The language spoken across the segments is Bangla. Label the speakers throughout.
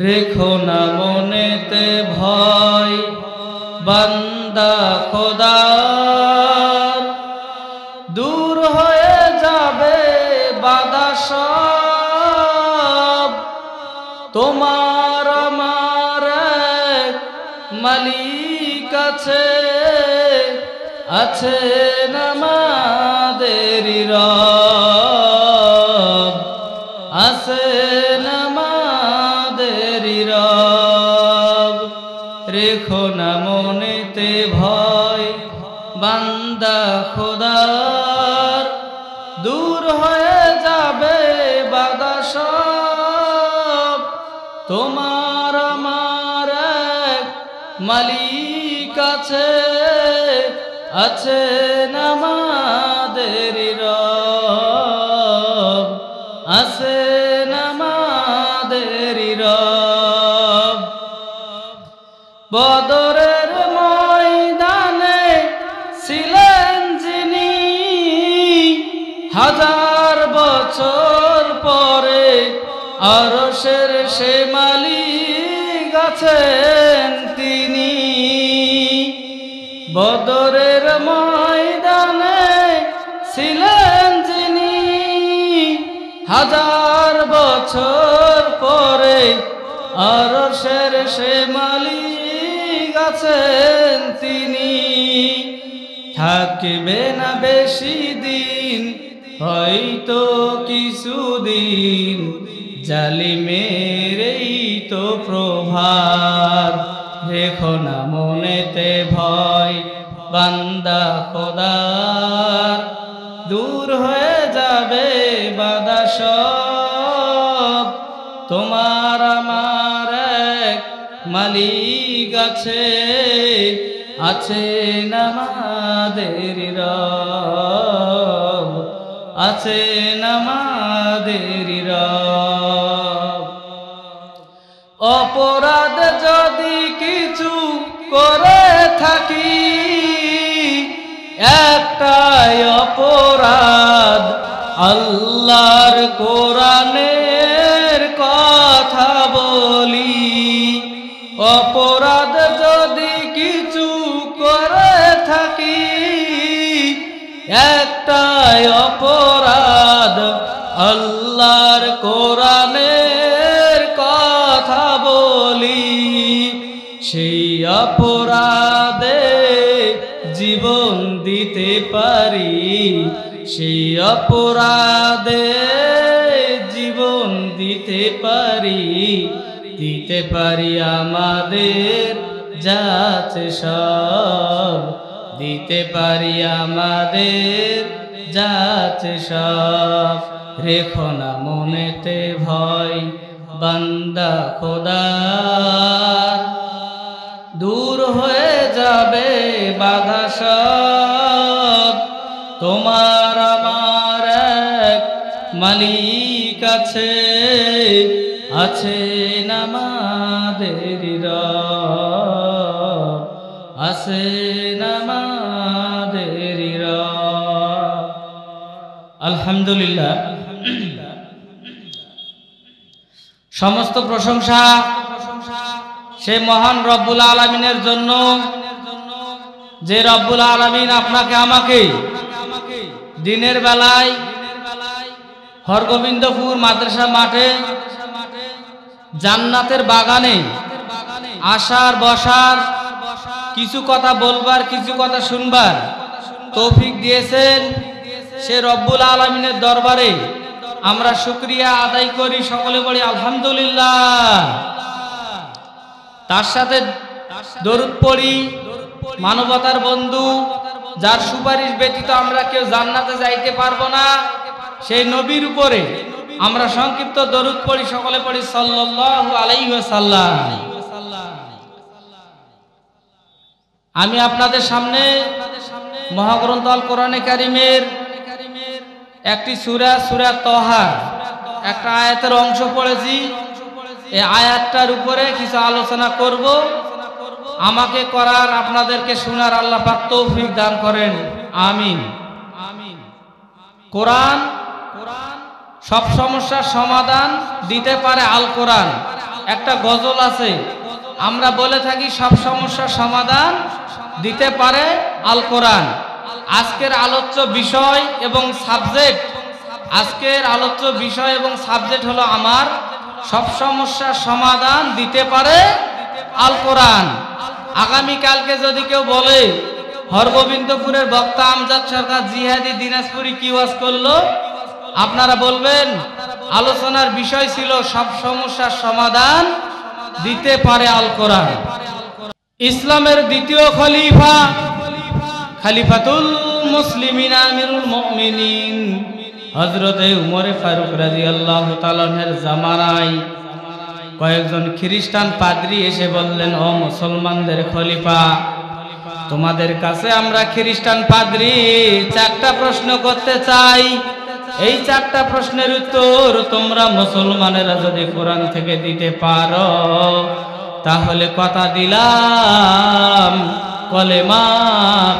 Speaker 1: রেখো না মনেতে ভয় বান্দা খোদার, দূর হয়ে যাবে বাধা সব। তোমার আমার এক মালিক আছে, আছেন আমাদের রব, আছেন আমাদের রব। রেখো না মনেতে ভয় বান্দা খোদার, দূর হয়ে যাবে বাধা সব। তোমার আমার এক মালিক আছে, আছেন আমাদের রব, আছেন আমাদের রব। বদরের ময়দানে ছিলেন যিনি, হাজার বছর পরে আরশের সে মালিক আছেন তিনি। বদরের ময়দানে ছিলেন যিনি, হাজার বছর পরে আরশের সে মালিক আছেন তিনি। থাকবে না বেশি দিন, হয়তো কিছুদিন, জালিমের এই তো প্রভাত। রেখো না মনেতে ভয় বান্দা খোদার, দূর হয়ে যাবে বাধা সব। তোমার আমার এক মালিক আছে, আছেন আমাদের রব, আছেন আমাদের রব। অপরাধ যদি কিছু করে থাকি, একটাই অপরাধ আল্লাহর কোরআনের কথা বলি। অপরাধ যদি কিছু করে থাকি, একটাই অপরাধ আল্লাহর কোরআনের কথা বলি। সেই অপরাধে জীবন দিতে পারি, সেই অপরাধে জীবন দিতে পারি, দিতে পারি আমাদের যা আছে সব, দিতে পারি আমাদের যা আছে সব। রেখো না মনেতে ভয় বান্দা খোদার, দূর হয়ে যাবে বাধা সব। তোমার আমার এক মালিক আছে, আছেন আমাদের রব, আছেন আমাদের রব। আলহামদুলিল্লাহ, সমস্ত প্রশংসা সে মহান রব্বুল আলামিনের জন্য, যে রব্বুল আলামিন আপনাকে আমাকে দিনের বেলায় হরগোবিন্দপুর মাদ্রাসা মাঠে জান্নাতের বাগানে আসার বসার, কিছু কথা বলবার, কিছু কথা শুনবার তৌফিক দিয়েছেন। সে রব্বুল আলামিনের দরবারে আমরা শুকরিয়া আদায় করি, সকলে বলি আলহামদুলিল্লাহ। তার সাথে দরুদ পড়ি মানবতার বন্ধু, যার সুপারিশ ব্যতীত আমরা কেউ জান্নাতে যাইতে পারবো না, সেই নবীর উপরে আমরা সংক্ষিপ্ত দরুদ পড়ি, সকলে পড়ি সাল্লাল্লাহু আলাইহি ওয়াসাল্লাম। আমি আপনাদের সামনে মহাগ্রন্থ আল কোরআনে কারিমের একটি সূরা, সূরা তাহা, একটা আয়াতের অংশ পড়েছি। এই আয়াতটার উপরে কিছু আলোচনা করব। আমাকে করার, আপনাদেরকে শোনার আল্লাহ পাক তৌফিক দান করেন, আমিন। কোরআন সব সমস্যার সমাধান দিতে পারে আল কোরআন। একটা গজল আছে, আমরা বলে থাকি সব সমস্যার সমাধান দিতে পারে আল কোরআন। আজকের আলোচ্য বিষয় এবং সাবজেক্ট হলো আমার সব সমস্যার সমাধান দিতে পারে আল কোরআন। আগামীকালকে যদি কেউ বলে হরগোবিন্দপুরের বক্তা আমজাদ সরকার জিহাদি দিনাজপুরি কি ওয়াজ করলো, আপনারা বলবেন আলোচনার বিষয় ছিল সব সমস্যার সমাধান দিতে পারে আল কোরআন। ইসলামের দ্বিতীয় খলিফা খলিফাতুল মুসলিমিন আমিরুল মুমিনিন হযরতে উমর ফারুক রাদিয়াল্লাহু তাআলা এর জামানায় কয়েকজন খ্রিস্টান পাদ্রী এসে বললেন, ও মুসলমানদের খলিফা, তোমাদের কাছে আমরা খ্রিস্টান পাদ্রী চারটা প্রশ্ন করতে চাই। এই চারটা প্রশ্নের উত্তর তোমরা মুসলমানেরা যদি কোরআন থেকে দিতে পারো তাহলে কথা দিলাম কলেমা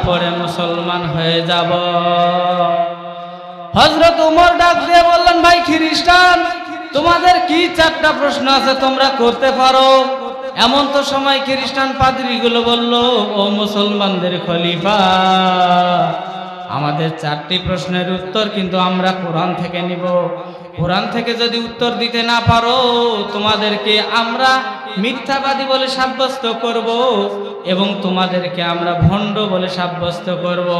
Speaker 1: পড়ে মুসলমান হয়ে যাব। হযরত উমর ডাক দিয়ে বললেন, ভাই খ্রিস্টান, তোমাদের কি চারটা প্রশ্ন আছে তোমরা করতে পারো? এমন তো সময় খ্রিস্টান পাদ্রীগুলো বলল, ও মুসলমানদের খলিফা, আমাদের চারটি প্রশ্নের উত্তর কিন্তু আমরা কোরআন থেকে নিব। কোরআন থেকে যদি উত্তর দিতে না পারো তোমাদেরকে আমরা মিথ্যাবাদী বলে সাব্যস্ত করব এবং তোমাদেরকে আমরা ভণ্ড বলে সাব্যস্ত করব।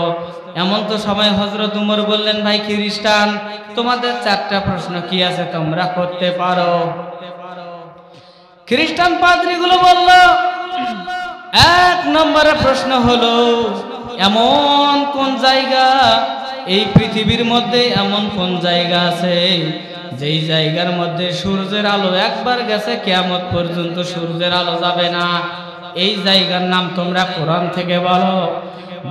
Speaker 1: এমন তো সময় হযরত উমর বললেন, ভাই খ্রিস্টান, তোমাদের চারটা প্রশ্ন কি আছে তোমরা করতে পারো? খ্রিস্টান পাদ্রীগুলো বলল, এক নম্বরের প্রশ্ন হলো, এমন কোন জায়গা, এই পৃথিবীর মধ্যে এমন কোন জায়গা আছে যেই জায়গার মধ্যে সূর্যের আলো একবার গেছে কিয়ামত পর্যন্ত সূর্যের আলো যাবে না? এই জায়গার নাম তোমরা কোরআন থেকে বলো।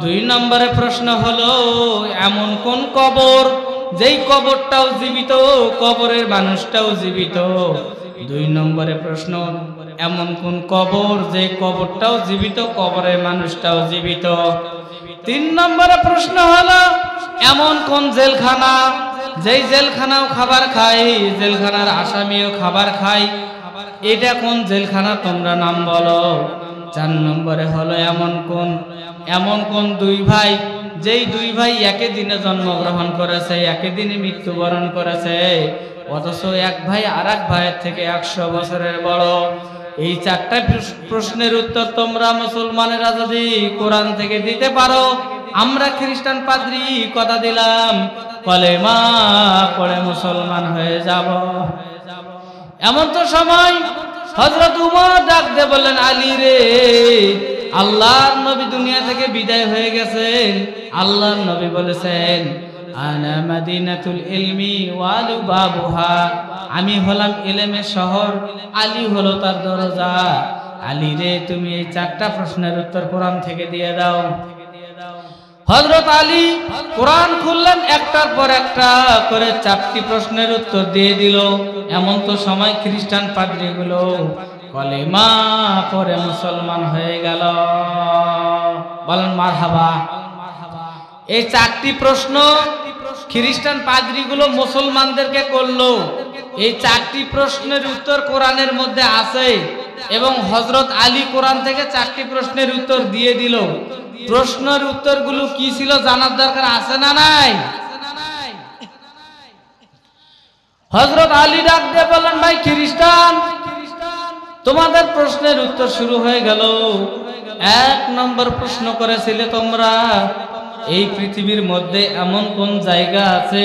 Speaker 1: দুই নম্বরের প্রশ্ন হলো, এমন কোন কবর যেই কবরটাও জীবিত, কবরের মানুষটাও জীবিত? দুই নম্বরের প্রশ্ন, এমন কোন কবর যে কবরটাও জীবিত, কবরের মানুষটাও জীবিত? তিন নম্বরের প্রশ্ন হলো, এমন কোন জেলখানা যেই জেলখানাও খাবার খায়, জেলখানার আসামিও খাবার খায়, এটা কোন জেলখানা তোমরা নাম বলো। চার নম্বরে হলো, এমন কোন দুই ভাই যেই দুই ভাই একই দিনে জন্মগ্রহণ করেছে, একই দিনে মৃত্যুবরণ করেছে, অথচ এক ভাই আর এক ভাইয়ের থেকে 100 বছরের বড়। এই চারটা প্রশ্নের উত্তর তোমরা মুসলমানেরা যদি কোরআন থেকে দিতে পারো, আমরা খ্রিস্টান পাদ্রী কথা দিলাম কলেমা পড়ে মুসলমান হয়ে যাব। এমন তো সময় হযরত উমর ডাক দিয়ে বললেন, আলী রে, আল্লাহর নবী দুনিয়া থেকে বিদায় হয়ে গেছেন। আল্লাহর নবী বলেছেন, আনা মাদিনাতুল ইলমি ওয়া লুবাবুহা, আমি হলাম ইলমের শহর, আলী হলো তার দরজা। আলী রে, তুমি এই চারটা প্রশ্নের উত্তর কোরআন থেকে দিয়ে দাও। হযরত আলী কোরআন খুললেন, একটার পর একটা করে চারটি প্রশ্নের উত্তর দিয়ে দিল। এমন তো সময় খ্রিস্টান পাদ্রীগুলো কলেমা পড়ে মুসলমান হয়ে গেল। বলেন মারহাবা। এই চারটি প্রশ্ন খ্রিস্টান পাদ্রীগুলো মুসলমানদেরকে করলো। এই চারটি প্রশ্নের উত্তর কোরআনের মধ্যে আছে এবং হযরত আলী কোরআন থেকে চারটি প্রশ্নের উত্তর দিয়ে দিল। প্রশ্নের উত্তরগুলো কি ছিল জানার দরকার আছে না নাই? হযরত আলী ডাক দিয়ে বললেন, ভাই খ্রিস্টান, তোমাদের প্রশ্নের উত্তর শুরু হয়ে গেল। এক নম্বর প্রশ্ন করেছিলে তোমরা, এই পৃথিবীর মধ্যে এমন কোন জায়গা আছে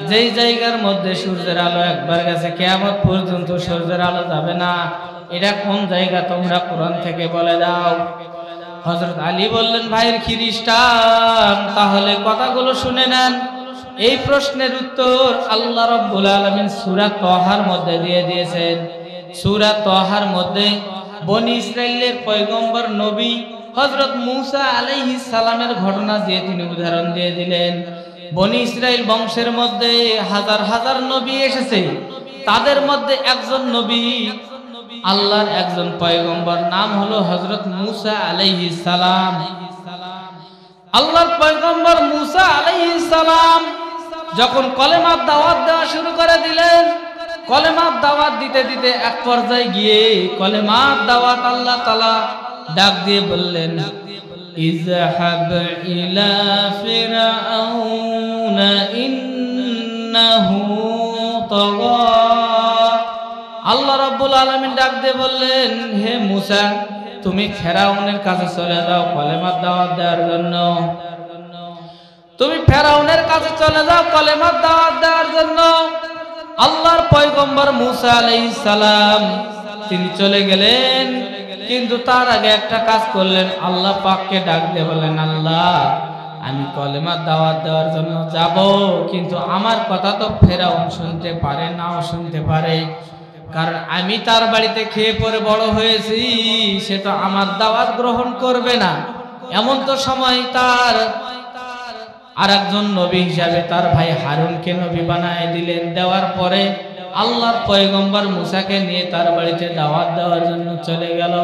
Speaker 1: যেই জায়গার মধ্যে সূর্যের আলো একবার গেছে কিয়ামত পর্যন্ত সূর্যের আলো যাবে না? এটা কোন জায়গা তোমরা কোরআন থেকে বলে দাও। হযরত আলী বললেন, ভাইয়ের খ্রিস্টান, তাহলে কথাগুলো শুনে নেন। এই প্রশ্নের উত্তর আল্লাহ রাব্বুল আলামিন সূরা তাহার মধ্যে দিয়ে দিয়েছেন। সূরা তাহার মধ্যে বনি ইসরাইলের পয়গম্বর নবী হযরত মূসা আলাইহিস সালামের ঘটনা দিয়ে তিনি উদাহরণ দিয়ে দিলেন। বনি ইসরাইল বংশের মধ্যে হাজার হাজার নবী এসেছে, তাদের মধ্যে একজন নবী, আল্লাহর একজন পয়গম্বর, নাম হলো হযরত মূসা আলাইহিস সালাম। আল্লাহর পয়গম্বর মূসা আলাইহিস সালাম যখন কলেমার দাওয়াত দেওয়া শুরু করে দিলেন, কলেমার দাওয়াত দিতে দিতে এক পর্যায়ে গিয়ে কলেমার দাওয়াত আল্লাহ তাআলা ডাক দিয়ে বললেন, ইযহাব ইলা ফিরআউনা ইন্নাহু তাগা। আল্লাহ রাব্বুল আলামিন ডাক দিয়ে বললেন, হে মুসা, তুমি ফেরাউনের কাছে চলে যাও কলেমার দাওয়াত দেওয়ার জন্য। তুমি ফেরাউনের কাছে চলে যাও কলেমার দাওয়াত দেওয়ার জন্য। আল্লাহর পয়গম্বর মুসা আলাইহিস সালাম তিনি চলে গেলেন, কিন্তু তার আগে একটা কাজ করলেন। আল্লাহ পাককে ডাক দিয়ে বললেন, আল্লাহ, আমি কলেমার দাওয়াত দেওয়ার জন্য যাব, কিন্তু আমার কথা তো ফেরাউন শুনতে পারে, নাও শুনতে পারে, কারণ আমি তার বাড়িতে খেয়ে পরে বড় হয়েছি, সে তো আমার দাওয়াত গ্রহণ করবে না। এমন তো সময় তার আরেকজন নবী হিসাবে তার ভাই হারুনকে নবী বানায় দিলেন। দেওয়ার পরে আল্লাহর পয়গম্বর মুসাকে নিয়ে তার বাড়িতে দাওয়াত দেওয়ার জন্য চলে গেল।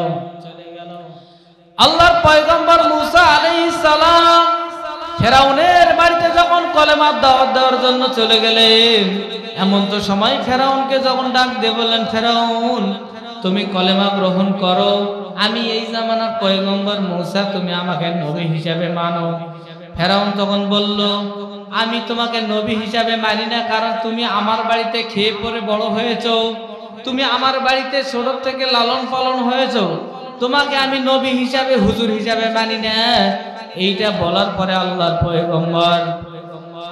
Speaker 1: আল্লাহর পয়গম্বর মুসা আলাইহিস সালাম ফেরাউনের বাড়িতে যখন কলেমার দাওয়াত দেওয়ার জন্য চলে গেলেন, এমন তো সময় ফেরাউনকে যখন ডাক দিয়ে বললেন, ফেরাউন, তুমি কলেমা গ্রহণ করো, আমি এই জামানার পয়গম্বর মুসা, তুমি আমাকে নবী হিসাবে মানো। ফেরাউন তখন বলল, আমি তোমাকে নবী হিসাবে মানি না, কারণ তুমি আমার বাড়িতে খেয়ে পরে বড় হয়েছো, তুমি আমার বাড়িতে ছোট থেকে লালন পালন হয়েছো, তোমাকে আমি নবী হিসাবে হুজুর হিসাবে মানি না। এইটা বলার পরে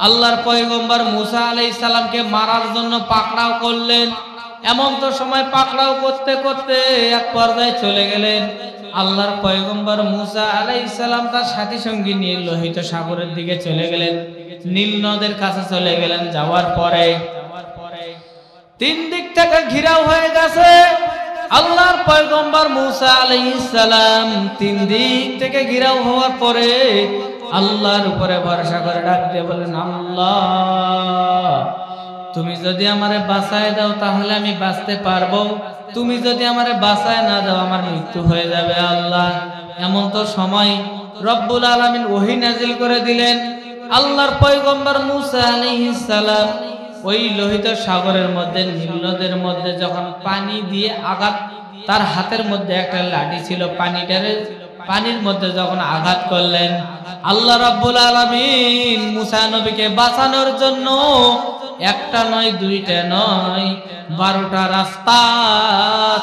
Speaker 1: আল্লাহর পয়গম্বর মুসা আলাইহিস সালামকে মারার জন্য পাকড়াও করলেন। এমন তো সময় পাকড়াও করতে করতে এক পর্যায়ে চলে গেলেন। আল্লাহর পয়গম্বর মুসা আলাইহিস সালাম তার সাথী সঙ্গী নিয়ে লোহিত সাগরের দিকে চলে গেলেন, নীল নদের কাছে চলে গেলেন। যাওয়ার পরে তিন দিক থেকে ঘেরাও হয়ে গেছে। আল্লাহর পয়গম্বর মুসা আলাইহিস সালাম তিন দিক থেকে ঘেরাও হওয়ার পরে আল্লাহর উপরে ভরসা করে ডাক দিয়ে বলেন, আল্লাহ, তুমি যদি আমারে বাঁচায় দাও তাহলে আমি বাঁচতে পারবো, তুমি যদি আমারে বাঁচায় না দাও আমার মৃত্যু হয়ে যাবে। আল্লাহ, এমন তো সময় রব্বুল আলামিন ওহী নাজিল করে দিলেন। আল্লাহর পয়গম্বর মুসা আলাইহিস সালাম ওই লোহিত সাগরের মধ্যে, নীল নদের মধ্যে যখন পানি দিয়ে আঘাত, তার হাতের মধ্যে একটা লাঠি ছিল, পানির মধ্যে যখন আঘাত করলেন, আল্লাহ রাব্বুল আলামিন মুসা নবীকে বাঁচানোর জন্য একটা নয়, দুইটা নয়, 12টা রাস্তা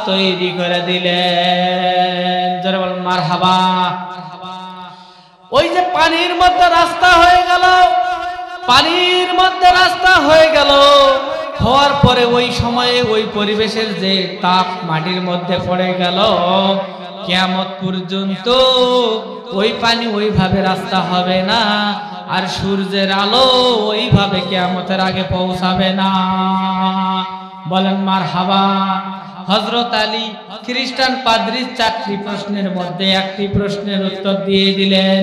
Speaker 1: তৈরি করে দিলেন। জোরে বলেন মারহাবা। ওই যে পানির মধ্যে রাস্তা হয়ে গেল, পানির মধ্যে রাস্তা হয়ে গেল, হওয়ার পরে ওই সময়ে ওই পরিবেশের যে তাপ মাটির মধ্যে পড়ে গেল, কিয়ামত পর্যন্ত ওই পানি ওইভাবে রাস্তা হবে না, আর সূর্যের আলো ওইভাবে কিয়ামতের আগে পৌঁছাবে না। বলেন মারহাবা। হযরত আলী খ্রিস্টান পাদ্রীর 4টি প্রশ্নের মধ্যে একটি প্রশ্নের উত্তর দিয়ে দিলেন।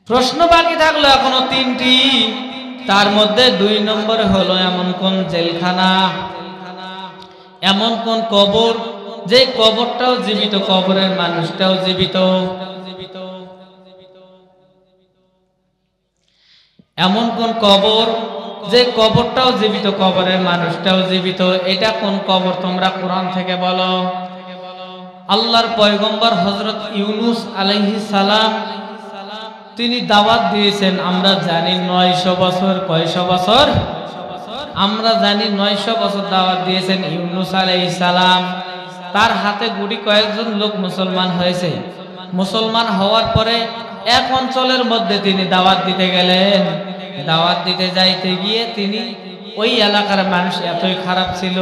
Speaker 1: প্রশ্ন বাকি থাকলো এখনো 3টি। তার মধ্যে 2 নম্বরে হলো এমন কোন জেলখানা, এমন কোন কবর যে কবরটাও জীবিত, কবরের মানুষটাও জীবিত, এমন কোন কবর যে কবরটাও জীবিত, কবরের মানুষটাও জীবিত। এটা কোন কবর তোমরা কোরআন থেকে বলো। আল্লাহর পয়গম্বর হযরত ইউনূস আলাইহিস সালাম তিনি দাওয়াত দিয়েছেন, আমরা জানি 900 বছর। কয়শো বছর? আমরা জানি 900 বছর দাওয়াত দিয়েছেন ইউনূস আলাইহিস সালাম। তার হাতে গুটি কয়েকজন লোক মুসলমান হয়েছে। মুসলমান হওয়ার পরে এক অঞ্চলের মধ্যে তিনি দাওয়াত দিতে গেলেন। দাওয়াত দিতে যাইতে গিয়ে তিনি ওই এলাকার মানুষ এতই খারাপ ছিল,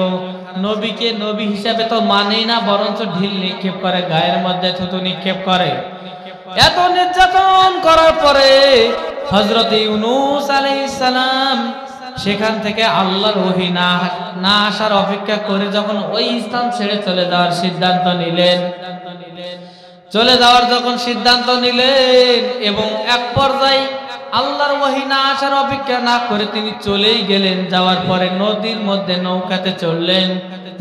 Speaker 1: নবীকে নবী হিসাবে তো মানেই না, বরঞ্চ ঢিল নিক্ষেপ করে, গায়ের মধ্যে থুতু নিক্ষেপ করে। এত নির্যাতন করার পরে হযরত ইউনূস আলাইহিস সালাম সেখান থেকে আল্লাহর ওহী না আসার অপেক্ষা করে যখন ওই স্থান ছেড়ে চলে যাওয়ার সিদ্ধান্ত নিলেন, চলে যাওয়ার যখন সিদ্ধান্ত নিলেন এবং এক পর্যায়ে আল্লাহর ওহী না আসার অপেক্ষা না করে তিনি চলেই গেলেন। যাওয়ার পরে নদীর মধ্যে নৌকাতে চড়লেন।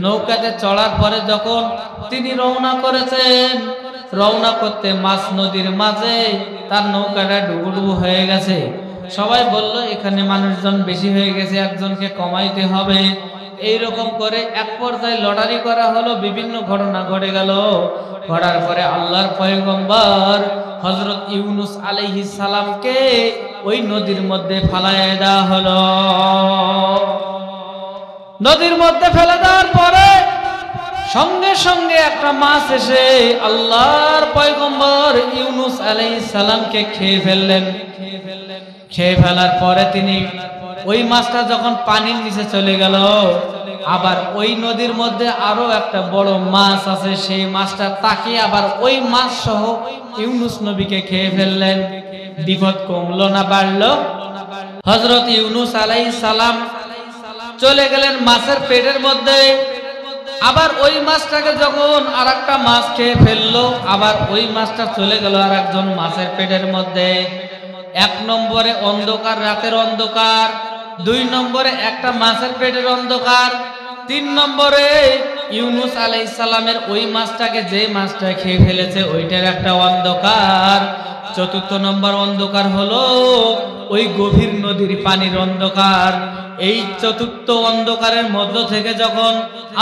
Speaker 1: নৌকাতে চড়ার পরে যখন তিনি রওনা করেছেন, রওনা করতে মাছ নদীর মাঝে তার নৌকাটা ডুবুডুবু হয়ে গেছে। সবাই বলল এখানে মানুষজন বেশি হয়ে গেছে, একজনকে কমাইতে হবে। এইরকম করে এক পর্যায়ে লটারি করা হলো, বিভিন্ন ঘটনা ঘটে গেল। ঘটার পরে আল্লাহর পয়গম্বর হযরত ইউনুস আলাইহিস সালামকে ওই নদীর মধ্যে ফালায় দেওয়া হলো। নদীর মধ্যে ফেলে দেওয়ার পরে সঙ্গে সঙ্গে একটা মাছ এসে আল্লাহর পয়গম্বর ইউনুস আলাইহিস সালামকে খেয়ে ফেললেন। খেয়ে ফেলার পরে তিনি ওই মাছটা যখন পানির নিচে চলে গেল, আবার ওই নদীর মধ্যে আরো একটা বড় মাছ আছে, সেই মাছটা তাকে আবার ওই মাছ সহ ইউনুস নবীকে খেয়ে ফেললেন। বিপদ কমলো না বাড়লো? হযরত ইউনুস আলাইহিস সালাম চলে গেলেন মাছের পেটের মধ্যে। আবার ওই মাছটাকে যখন আর একটা মাছ খেয়ে ফেললো, আবার ওই মাছটা চলে গেল আর একজন মাছের পেটের মধ্যে। এক নম্বরে অন্ধকার, রাতের অন্ধকার। দুই নম্বরে একটা মাছের পেটের অন্ধকার। তিন নম্বরে ইউনুস আলাইহিস সালামের ওই মাছটাকে, যে মাছটা খেয়ে ফেলেছে ওইটার একটা অন্ধকার। চতুর্থ নম্বর অন্ধকার হলো ওই গভীর নদীর পানির অন্ধকার। এই চতুর্থ অন্ধকারের মধ্য থেকে যখন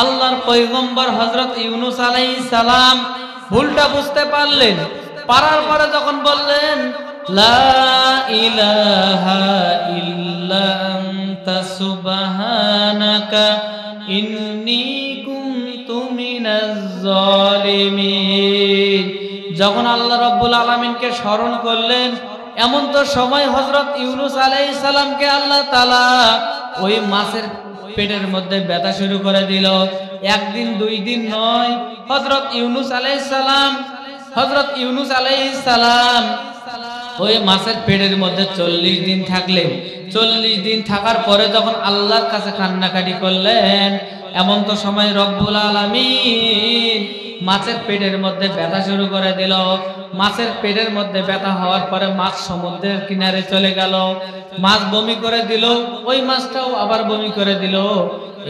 Speaker 1: আল্লাহর পয়গম্বর হযরত ইউনুস আলাইহিস সালাম ভুলটা বুঝতে পারলেন, পারার পরে যখন বললেন লা ইলাহা ইল্লা আনতা সুবহানাকা ইন্নী কুনতু মিনাজ জালিমিন, যখন আল্লাহ রাব্বুল আলামিনকে স্মরণ করলেন, এমন তো সময় হযরত ইউনুস আলাইহিস সালামকে আল্লাহ তাআলা ওই মাছের পেটের মধ্যে ব্যথা শুরু করে দিল। একদিন দুই দিন নয়, হযরত ইউনুস আলাইহিস সালাম ওই মাছের পেটের মধ্যে 40 দিন থাকলেন। 40 দিন থাকার পরে যখন আল্লাহর কাছে কান্নাকাটি করলেন, এমন তো সময় রব্বুল আলামিন মাছের পেটের মধ্যে ব্যথা শুরু করে দিল। মাছের পেটের মধ্যে ব্যথা হওয়ার পরে মাছ সমুদ্রের কিনারে চলে গেল। মাছ বমি করে দিল, ওই মাছটাও আবার বমি করে দিল।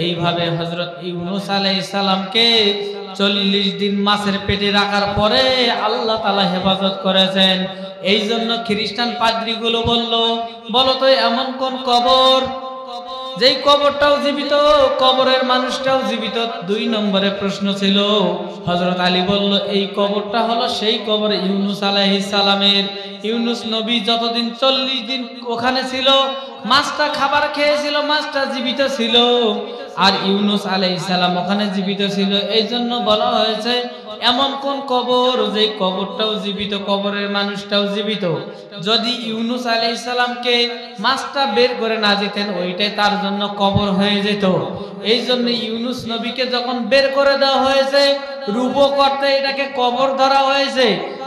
Speaker 1: এইভাবে হযরত ইউনুস আলাইহিস সালামকে 40 দিন মাছের পেটে রাখার পরে আল্লাহ তাআলা হেফাজত করেছেন। এই জন্য খ্রিস্টান পাদ্রীগুলো বলো তো এমন কোন কবর যেই কবরটাও জীবিত, কবরের মানুষটাও জীবিত? 2 নম্বরে প্রশ্ন ছিল। হযরত আলী বলল এই কবরটা হলো সেই কবর ইউনুস আলাইহিস সালামের। ইউনুস নবী যতদিন 40 দিন ওখানে ছিল, মাছটা খাবার খেয়েছিল, মাছটা জীবিত ছিল, আর ইউনুস আলাইহিস সালাম ওখানে জীবিত ছিল। এই জন্য বলা হয়েছে এমন কোন কবর যে কবরটাও জীবিত, কবরের মানুষটাও জীবিত। যদি ইউনুস আলাইহিস সালামকে মাছটা বের করে না দিতেন, ওইটাই তার জন্য কবর হয়ে যেত। এই জন্য ইউনুস নবীকে যখন বের করে দেওয়া হয়েছে, রূপক করতে এটাকে কবর ধরা হয়েছে।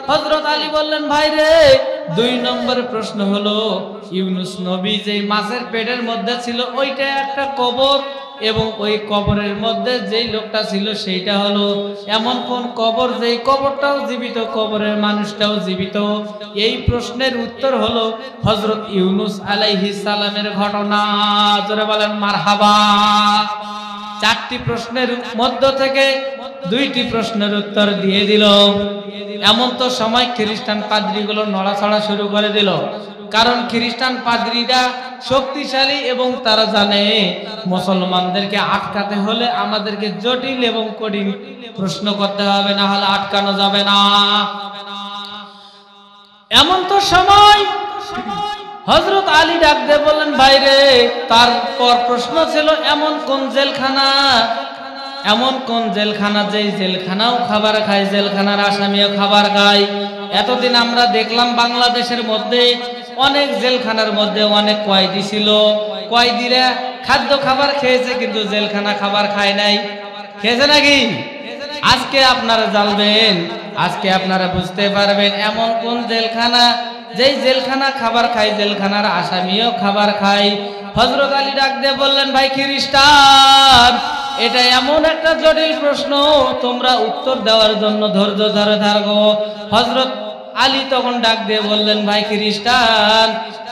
Speaker 1: হযরত আলী বললেন ভাই রে, 2 নম্বর প্রশ্ন হলো ইউনুস নবী যে মাছের পেটের মধ্যে ছিল ওইটা একটা কবর, এবং ওই কবরের মধ্যে যেই লোকটা ছিল সেইটা হলো এমন কোন কবর যেই কবরটাও জীবিত, কবরের মানুষটাও জীবিত? এই প্রশ্নের উত্তর হলো হযরত ইউনুস আলাইহিস সালামের ঘটনা। জোরে বলেন মারহাবা। 4টি প্রশ্নের মধ্য থেকে 2টি প্রশ্নের উত্তর দিয়ে দিল। এমন তো সময় খ্রিস্টান পাদ্রীগুলো নড়াচড়া শুরু করে দিল, কারণ খ্রিস্টান পাদ্রীরা শক্তিশালী এবং তারা জানে মুসলমানদেরকে আটকাতে হলে আমাদেরকে জটিল এবং কঠিন প্রশ্ন করতে হবে, না হলে আটকানো যাবে না। এমন তো সময় হযরত আলী ডাক দিয়ে বললেন ভাইরে, তারপর প্রশ্ন ছিল এমন কোন জেলখানা, এমন কোন জেলখানা যেই জেলখানাও খাবার খায়, জেলখানার আসামিও খাবার খায়। এতদিন আমরা দেখলাম বাংলাদেশের মধ্যে অনেক জেলখানার মধ্যে অনেক কয়েদি ছিল, কয়েদিরা খাদ্য খাবার খেয়েছে কিন্তু জেলখানা খাবার খায় নাই। খেয়েছে নাকি? আজকে আপনারা জানবেন, আজকে আপনারা বুঝতে পারবেন এমন কোন জেলখানা যেই জেলখানা খাবার খায়, জেলখানার আসামিও খাবার খায়। হযরত আলী ডাক দিয়ে বললেন ভাই খ্রিস্টান, এটা এমন একটা জটিল প্রশ্ন, তোমরা উত্তর দেওয়ার জন্য ধৈর্য ধরে থাকো। হযরত আলী তখন ডাক দিয়ে বললেন ভাই খ্রিস্টান,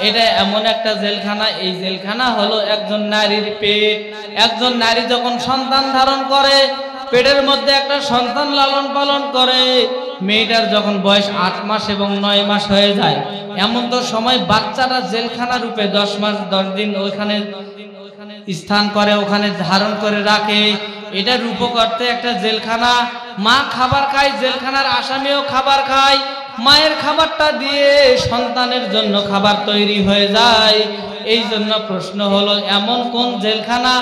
Speaker 1: এটা এমন একটা জেলখানা, এই জেলখানা হলো একজন নারীর পেট। একজন নারী যখন সন্তান ধারণ করে, পেটের মধ্যে একটা সন্তান লালন পালন করে, মেয়েটার যখন বয়স 8 মাস এবং 9 মাস হয়ে যায়, এমন তো সময় বাচ্চাটা জেলখানা রূপে 10 মাস 10 দিন ওইখানে স্থান করে, ওখানে ধারণ করে রাখে। এটা রূপক অর্থে একটা জেলখানা। মা খাবার খায়, জেলখানার আসামিও খাবার খায়। মায়ের খাবারটা দিয়ে সন্তানের জন্য খাবার তৈরি হয়ে যায়। এই জন্য প্রশ্ন হলো, এমন কোন জেলখানা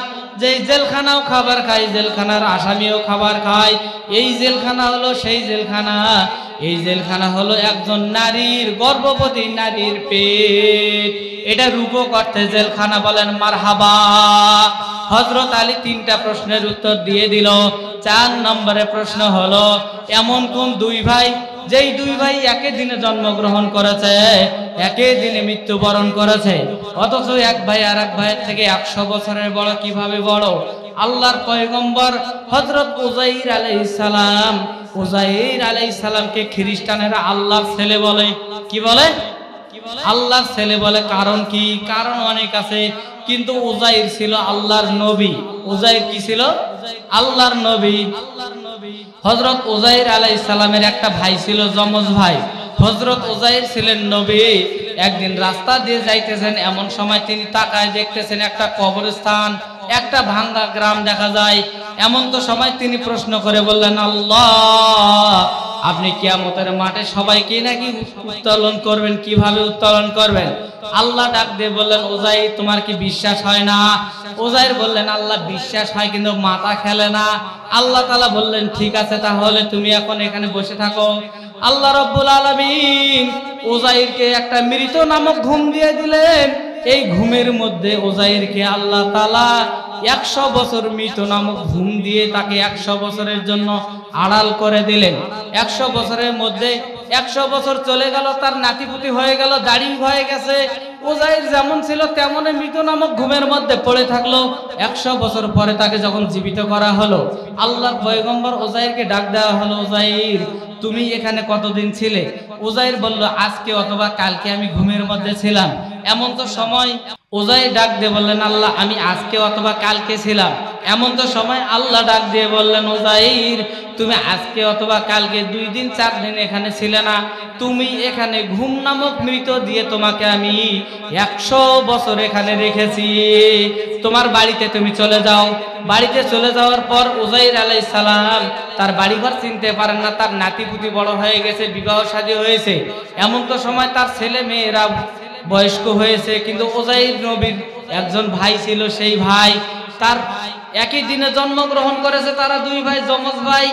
Speaker 1: যেই জেলখানাও খাবার খায়, জেলখানার আসামিও খাবার খায়? এই জেলখানা হলো সেই জেলখানা, এই জেলখানা হলো একজন নারীর, গর্ভবতী নারীর পেট। এটা রূপক অর্থে জেলখানা। বলেন মারহাবা। হযরত আলী 3টা প্রশ্নের উত্তর দিয়ে দিল। 4 নম্বরে প্রশ্ন হলো, এমন কোন 2 ভাই যেই 2 ভাই একই দিনে জন্মগ্রহণ করেছে, একই দিনে মৃত্যুবরণ করেছে, অথচ এক ভাই আর এক ভাইয়ের থেকে 100 বছরের বড়? কিভাবে বড়? আল্লাহর পয়গম্বর হযরত উযাইর আলাইহিস সালাম, উযাইর আলাইহিস সালামকে খ্রিস্টানেরা আল্লাহর ছেলে বলে। কি বলে? আল্লাহর ছেলে বলে। কারণ কি? কারণ অনেক আছে, কিন্তু উযাইর ছিল আল্লাহর নবী। উযাইর কি ছিল? আল্লাহর নবী। হযরত উযাইর আলাইহিস সালামের একটা ভাই ছিল, যমজ ভাই। হযরত উযাইর ছিলেন নবী। একদিন রাস্তা দিয়ে যাইতেছেন, এমন সময় তিনি তাকায় দেখতেছেন একটা কবরস্থান, একটা ভাঙ্গা গ্রাম দেখা যায়। এমন তো সময় তিনি প্রশ্ন করে বললেন, আল্লাহ, আপনি কিয়ামতের মাঠে সবাইকে নাকি উত্তোলন করবেন? কিভাবে উত্তোলন করবেন? আল্লাহ ডাক দিয়ে বললেন, উযাইর, তোমার কি বিশ্বাস হয় না? উযাইর বললেন, আল্লাহ, বিশ্বাস হয় কিন্তু মাথা খেলে না। আল্লাহ তাআলা বললেন, ঠিক আছে, তাহলে তুমি এখন এখানে বসে থাকো। আল্লাহ রাব্বুল আলামিন উযাইরকে একটা মৃত নামক ঘুম দিয়ে দিলেন। এই ঘুমের মধ্যে উযাইরকে আল্লাহ তাআলা 100 বছর মৃত নামক ঘুম দিয়ে তাকে 100 বছরের জন্য আড়াল করে দিলেন। 100 বছরের মধ্যে 100 বছর চলে গেল, তার নাতিপুতি হয়ে গেল, দাড়ি হয়ে গেছে। উযাইর যেমন ছিল তেমনই মৃত নামক ঘুমের মধ্যে পড়ে থাকলো। 100 বছর পরে তাকে যখন জীবিত করা হলো, আল্লাহর পয়গম্বর উযাইরকে ডাক দেওয়া হলো, উযাইর, তুমি এখানে কতদিন ছিলে? উযাইর বলল, আজকে অথবা কালকে আমি ঘুমের মধ্যে ছিলাম। এমন তো সময় উযাইর ডাক দিয়ে বললেন, আল্লাহ, আমি আজকে অথবা কালকে ছিলাম। এমন তো সময় আল্লাহ ডাক দিয়ে বললেন, উযাইর, তুমি আজকে অথবা কালকে 2 দিন 4 দিন এখানে ছিলে না। তুমি এখানে ঘুম নামক মৃত দিয়ে তোমাকে আমি 100 বছর এখানে রেখেছি। তোমার বাড়িতে তুমি চলে যাও। বাড়িতে চলে যাওয়ার পর উযাইর আলাইহিস সালাম তার বাড়িঘর চিনতে পারেন না। তার নাতিপুতি বড় হয়ে গেছে, বিবাহ শাদী হয়েছে। এমন তো সময় তার ছেলে মেয়েরা বয়স্ক হয়েছে। কিন্তু উযাইর নবীর একজন ভাই ছিল, সেই ভাই তার একই দিনে জন্মগ্রহণ করেছে। তারা 2 ভাই, যমজ ভাই,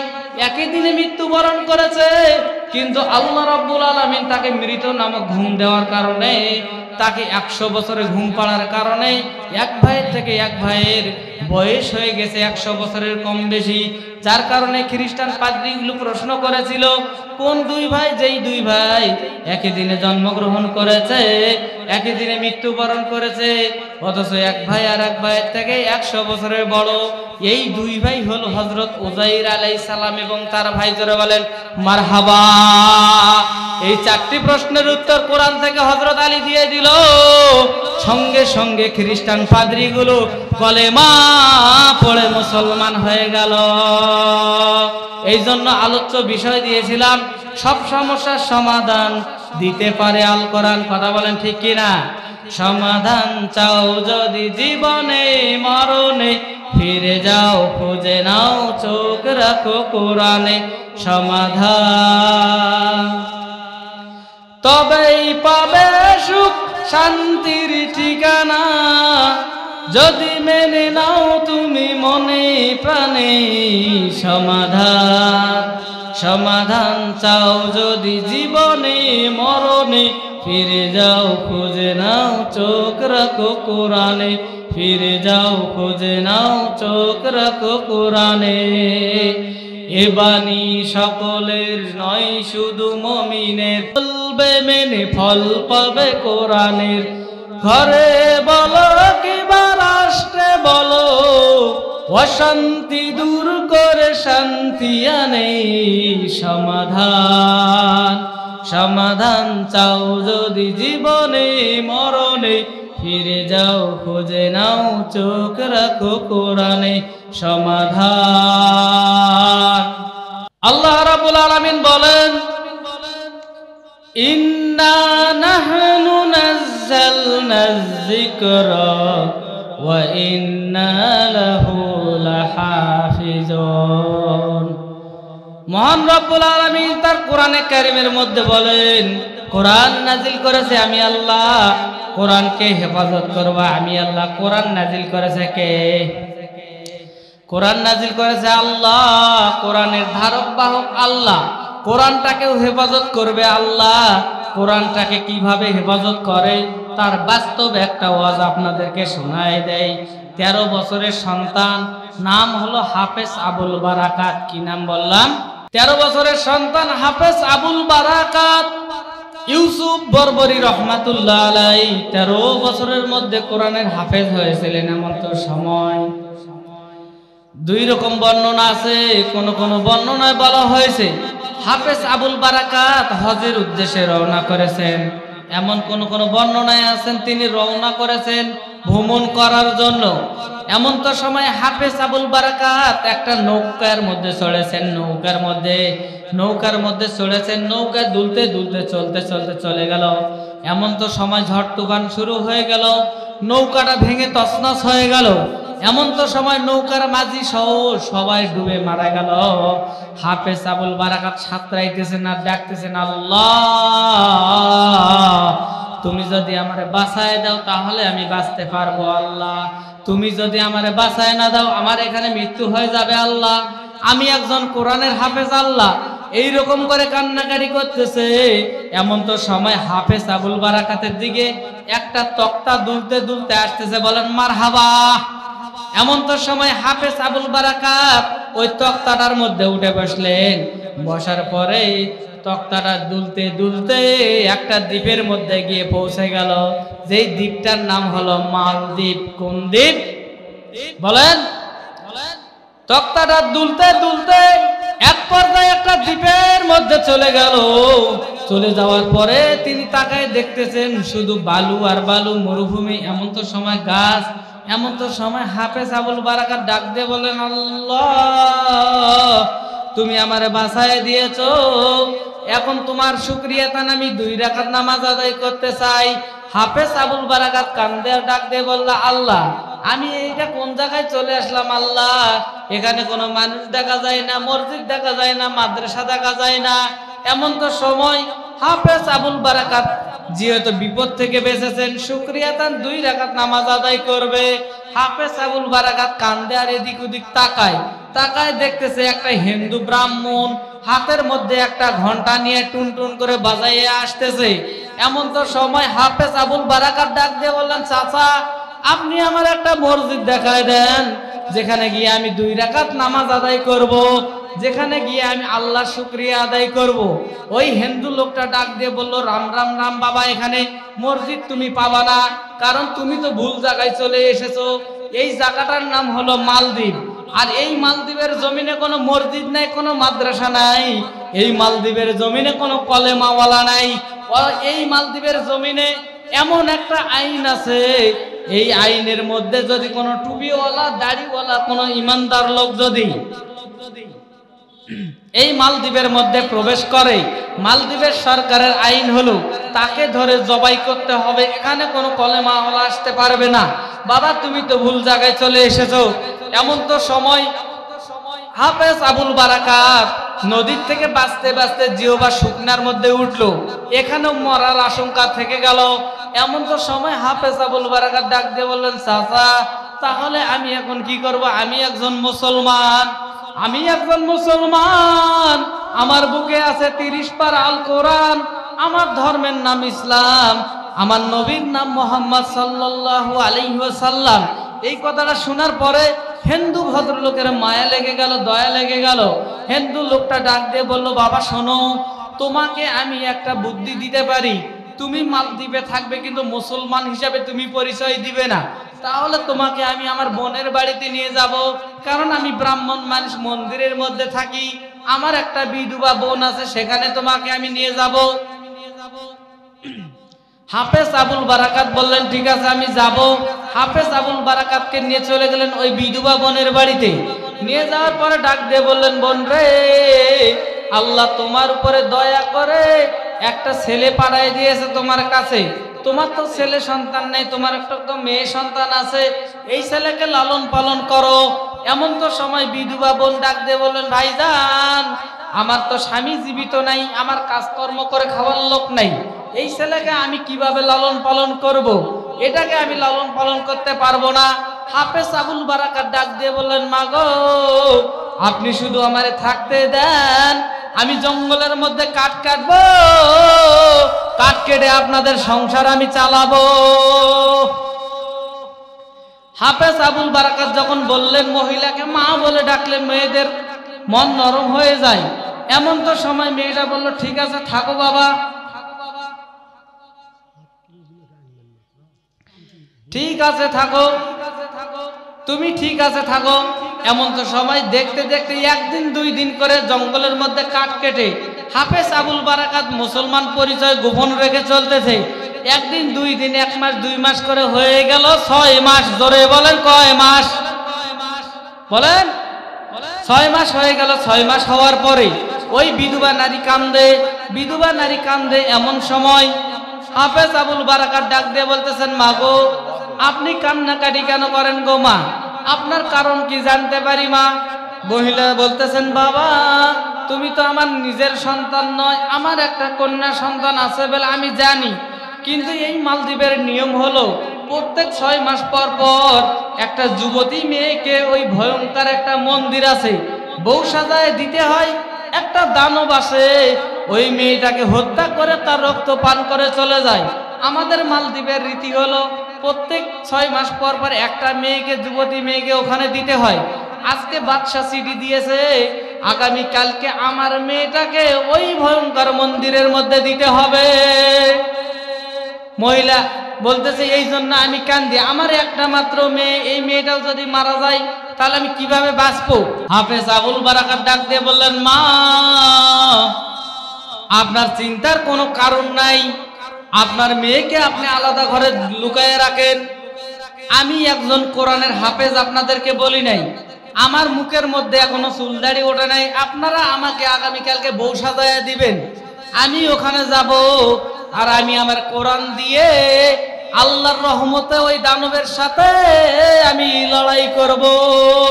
Speaker 1: একই দিনে মৃত্যুবরণ করেছে। কিন্তু আল্লাহ রাব্বুল আলামিন তাকে মৃত নামক ঘুম দেওয়ার কারণে, তাকে 100 বছরে ঘুম পাড়ার কারণে এক ভাইয়ের থেকে এক ভাইয়ের বয়স হয়ে গেছে 100 বছরের কম বেশি। যার কারণে খ্রিস্টান পাদ্রীগুলো প্রশ্ন করেছিল, কোন 2 ভাই যেই 2 ভাই একই দিনে জন্মগ্রহণ করেছে, একই দিনে মৃত্যুবরণ করেছে, অথচ এক ভাই আর এক ভাইয়ের থেকে 100 বছরের বড়? এই 2 ভাই হলো হযরত উযাইর আলাইহিস সালাম এবং তার ভাই। জোরে বলেন মারহাবা। এই 4টি প্রশ্নের উত্তর কোরআন থেকে হযরত আলী দিয়ে দিল। সঙ্গে সঙ্গে খ্রিস্টান পাদ্রীগুলো কলেমা পড়ে মুসলমান হয়ে গেল। এই জন্য আলোচ্য বিষয় দিয়েছিলাম, সব সমস্যার সমাধান দিতে পারে আল কোরআন। কথা বলেন ঠিক কিনা? সমাধান চাও যদি জীবনে মরণে, ফিরে যাও খুঁজে নাও, চোখ রাখো কোরআনে। সমাধান তবেই পাবে সুখ শান্তির ঠিকানা, যদি মেনে নাও তুমি মনে প্রাণে। সমাধান সমাধান চাও যদি জীবনে মরণে, ফিরে যাও খুঁজে নাও, চোখ রাখো কোরআনে। ফিরে যাও খুঁজে নাও, চোখ রাখো কোরআনে। এ বাণী সকলের নয়, শুধু মুমিনের। চলবে মেনে ফল পাবে কোরআনের। ঘরে বলো কিংবা রাষ্ট্রে বলো, অশান্তি দূর করে শান্তি আনে। সমাধান সমাধান চাও যদি জীবনে মরণে, ফিরে যাও খুঁজে নাও, চোখ রাখো কোরআনে। সমাধান। আল্লাহ রাব্বুল আলামিন বলেন, الذكرى وإنا له لحافظون। মহান রব্বুল আলামিন তার কোরআনে কারীমের মধ্যে বলেন, কোরআন নাজিল করেছে আমি আল্লাহ, কোরআনকে হেফাজত করব আমি আল্লাহ। কোরআন নাজিল করেছে কে? কোরআন নাজিল করেছে আল্লাহ। কোরআনের ধারক বাহক আল্লাহ, কোরআনটাকেও হেফাজত করবে আল্লাহ। কোরআনটাকে কিভাবে হেফাজত করে তার বাস্তব একটা ওয়াজ আপনাদেরকে শোনায় দেয়। 13 বছরের সন্তান, নাম হলো হাফেজ আবুল বারাকাত। কি নাম বললাম? 13 বছরের সন্তান হাফেজ আবুল বারাকাত ইউসুফ বরবরি রহমাতুল্লাহ আলাইহি 13 বছরের মধ্যে কোরআনের হাফেজ হয়েছিলেন। এমন তো সময় দুই রকম বর্ণনা আছে। কোন কোন বর্ণনায় বলা হয়েছে হাফেজ আবুল বারাকাত হজের উদ্দেশ্যে রওনা করেছেন। এমন কোন কোন বর্ণনায় আছেন তিনি রওনা করেছেন ভ্রমণ করার জন্য। এমন তো সময় হাফেজ আবুল বারাকাত একটা নৌকার মধ্যে চড়েছেন। নৌকার মধ্যে চড়েছেন। নৌকা দুলতে দুলতে চলতে চলতে চলে গেল। এমন তো সময় ঝড় তুফান শুরু হয়ে গেল, নৌকাটা ভেঙে তছনছ হয়ে গেল। এমন তো সময় নৌকার মাঝি সহ সবাই ডুবে মারা গেল। হাফেজ আবুল বারাকাত সাঁতরাইতেছেন আর ডাকতেছেন, আল্লাহ তুমি যদি আমারে বাঁচায় দাও তাহলে আমি বাঁচতে পারবো। আল্লাহ তুমি যদি আমারে বাঁচায় না দাও আমার এখানে মৃত্যু হয়ে যাবে। আল্লাহ আমি একজন কোরআনের হাফেজ। আল্লাহ এইরকম করে কান্নাকারি করতেছে। এমন তো সময় হাফেজ আবুল বারাকাতের দিকে একটা তক্তা দুলতে দুলতে আসতেছে। বলেন মারহাবা। এমন তো সময় হাফেজ আবুল বারাকাত ওই তক্তাটার মধ্যে উঠে বসলেন। বসার পরে তক্তাটা দুলতে দুলতে একটা দ্বীপের মধ্যে গিয়ে পৌঁছে গেল, যেই দ্বীপটার নাম হলো মালদ্বীপ। কোন দ্বীপ বলেন? তক্তাটা দুলতে দুলতে এক পর্যায়ে একটা দ্বীপের মধ্যে চলে গেল। চলে যাওয়ার পরে তিনি তাকায় দেখতেছেন শুধু বালু আর বালু, মরুভূমি। এমন তো সময় গাছ। এমন তো সময় হাফেজ আবুল বারাকাত ডাক দিয়ে বলেন, আল্লাহ তুমি আমারে বাঁচায় দিয়েছো, এখন তোমার শুকরিয়া তান আমি 2 রাকাত নামাজ আদায় করতে চাই। হাফেজ আবুল বারাকাত কান্দে আর ডাক দিয়ে বলল, আল্লাহ আমি এইটা কোন জায়গায় চলে আসলাম? আল্লাহ এখানে কোনো মানুষ দেখা যায় না, মসজিদ দেখা যায় না, মাদ্রাসা দেখা যায় না। এমন তো সময় হাফেজ আবুল বারাকাত যেহেতু বিপদ থেকে বেঁচেছেন, শুকরিয়া তান 2 রাকাত নামাজ আদায় করবে। হাফেজ আবুল বারাকাত কান্দে আর এদিক ওদিক তাকায় দেখতেছে একটা হিন্দু ব্রাহ্মণ হাতের মধ্যে একটা ঘন্টা নিয়ে টুনটুন করে বাজাইয়ে আসতেছে। এমন তো সময় হাফেজ আবুল বারাকাত ডাক দিয়ে বললেন, চাচা আপনি আমার একটা মসজিদ দেখায় দেন যেখানে গিয়ে আমি 2 রাকাত নামাজ আদায় করব, যেখানে গিয়ে আমি আল্লাহর শুকরিয়া আদায় করব। ওই হিন্দু লোকটা ডাক দিয়ে বলল, রাম রাম রাম বাবা, এখানে মসজিদ তুমি পাবা না, কারণ তুমি তো ভুল জায়গায় চলে এসেছো। এই জায়গাটার নাম হলো মালদ্বীপ, আর এই মালদ্বীপের জমিনে কোনো মসজিদ নাই, কোনো মাদ্রাসা নাই। এই মালদ্বীপের জমিনে কোনো কলেমাওয়ালা নাই। এই মালদ্বীপের জমিনে এমন একটা আইন আছে, এই আইনের মধ্যে যদি কোনো টুপিওয়ালা দাড়িওয়ালা কোনো ইমানদার লোক যদি এই মালদ্বীপের মধ্যে প্রবেশ করে, মালদ্বীপের সরকারের আইন হলো তাকে ধরে জবাই করতে হবে। এখানে কোনো কলেমাওয়ালা আসতে পারবে না। বাবা তুমি তো ভুল জায়গায় চলে এসেছো। এমন তো সময় হাফেজ আবুল বারাকাত নদীর থেকে বাঁচতে বাঁচতে জিহবা শুকনার মধ্যে উঠলো, এখানেও মরার আশঙ্কা থেকে গেল। এমন তো সময় হাফেজ আবুল বারাকাত ডাক দিয়ে বললেন, চাচা তাহলে আমি এখন কি করব? আমি একজন মুসলমান, আমার বুকে আছে 30 পারা আল কোরআন, আমার ধর্মের নাম ইসলাম, আমার নবীর নাম মুহাম্মদ সাল্লাল্লাহু আলাইহি ওয়াসাল্লাম। এই কথাটা শোনার পরে হিন্দু ভদ্রলোকের মায়া লেগে গেল, দয়া লেগে গেল। হিন্দু লোকটা ডাক দিয়ে বলল, বাবা শোনো, তোমাকে আমি একটা বুদ্ধি দিতে পারি। তুমি মালদ্বীপে থাকবে কিন্তু মুসলমান হিসাবে তুমি পরিচয় দিবে না। তাহলে তোমাকে আমি আমার বোনের বাড়িতে নিয়ে যাব, কারণ আমি ব্রাহ্মণ মানুষ, মন্দিরের মধ্যে থাকি। আমার একটা বিধবা বোন আছে, সেখানে তোমাকে আমি নিয়ে যাব। হাফেজ আবুল বারাকাত বললেন, ঠিক আছে আমি যাব। হাফেজ আবুল বারাকাতকে নিয়ে চলে গেলেন ওই বিধবা বোনের বাড়িতে। নিয়ে যাওয়ার পরে ডাক দিয়ে বললেন, বোন রে, আল্লাহ তোমার উপরে দয়া করে একটা ছেলে পাঠায় দিয়েছে তোমার কাছে। তোমার তো ছেলে সন্তান নেই, তোমার একটা তো মেয়ে সন্তান আছে, এই ছেলেকে লালন পালন করো। এমন তো সময় বিধবা বোন ডাক দিয়ে বললেন, ভাইজান আমার তো স্বামী জীবিত নাই, আমার কাজকর্ম করে খাওয়ার লোক নাই, এই ছেলেকে আমি কিভাবে লালন পালন করব? এটাকে আমি লালন পালন করতে পারবো না। হাফেজ আবুল বারাকাত ডাক দিয়ে বললেন, মা গো আপনি শুধু আমারে থাকতে দেন, আমি জঙ্গলের মধ্যে কাঠ কাটবো, কাঠ কেটে আপনাদের সংসার আমি চালাবো। হাফেজ আবুল বারাকাত যখন বললেন, মহিলাকে মা বলে ডাকলে মেয়েদের মন নরম হয়ে যায়। এমন তো সময় মেয়েটা বলল, ঠিক আছে থাকো বাবা, ঠিক আছে থাকো, তুমি ঠিক আছে থাকো। এমন তো সময় দেখতে দেখতে একদিন দুই দিন করে জঙ্গলের মধ্যে কাঠ কেটে হাফেজ আবুল বারাকাত মুসলমান পরিচয় গোপন রেখে চলতেছে। একদিন দুই দিন, এক মাস দুই মাস করে হয়ে গেল 6 মাস। জোরে বলেন কয় মাস? বলেন 6 মাস হয়ে গেল। 6 মাস হওয়ার পরে ওই বিধবা নারী কান্দে, বিধবা নারী কান্দে। এমন সময় হাফেজ আবুল বারাকাত ডাক দিয়ে বলতেছেন, মা গো আপনি কান্নাকাটি কেন করেন গো মা, আপনার কারণ কি জানতে পারি মা? মহিলা বলতেছেন, বাবা তুমি তো আমার নিজের সন্তান নয়, আমার একটা কন্যা সন্তান আছে বলে আমি জানি, কিন্তু এই মালদ্বীপের নিয়ম হলো প্রত্যেক 6 মাস পর পর একটা যুবতী মেয়েকে ওই ভয়ঙ্কর একটা মন্দির আছে বউ সাজায় দিতে হয়। একটা দানব আসে, ওই মেয়েটাকে হত্যা করে তার রক্ত পান করে চলে যায়। আমাদের মালদ্বীপের রীতি হলো প্রত্যেক 6 মাস পর পর একটা মেয়েকে, যুবতী মেয়েকে ওখানে দিতে হয়। আজকে বাদশা চিঠি দিয়েছে, আগামী কালকে আমার মেয়েটাকে ওই ভয়ঙ্কর মন্দিরের মধ্যে দিতে হবে। মহিলা বলতেছে, এই জন্য আমি কান্দি, আমার একটা মাত্র মেয়ে, এই মেয়েটাও যদি মারা যায় তাহলে আমি কিভাবে বাঁচবো? হাফেজ আবুল বারাকাত ডাক দিয়ে বললেন, মা আপনার চিন্তার কোনো কারণ নাই, আপনার মেয়েকে আপনি আলাদা ঘরে লুকায়ে রাখেন। আমি একজন কোরআনের হাফেজ আপনাদেরকে বলি নাই, আমার মুখের মধ্যে এখনো চুলদাড়ি ওঠে নাই, আপনারা আমাকে আগামীকালকে বউ সাজায়া দিবেন, আমি ওখানে যাব, আর আমি আমার কোরআন দিয়ে আল্লাহর রহমতে ওই দানবের সাথে আমি লড়াই করব।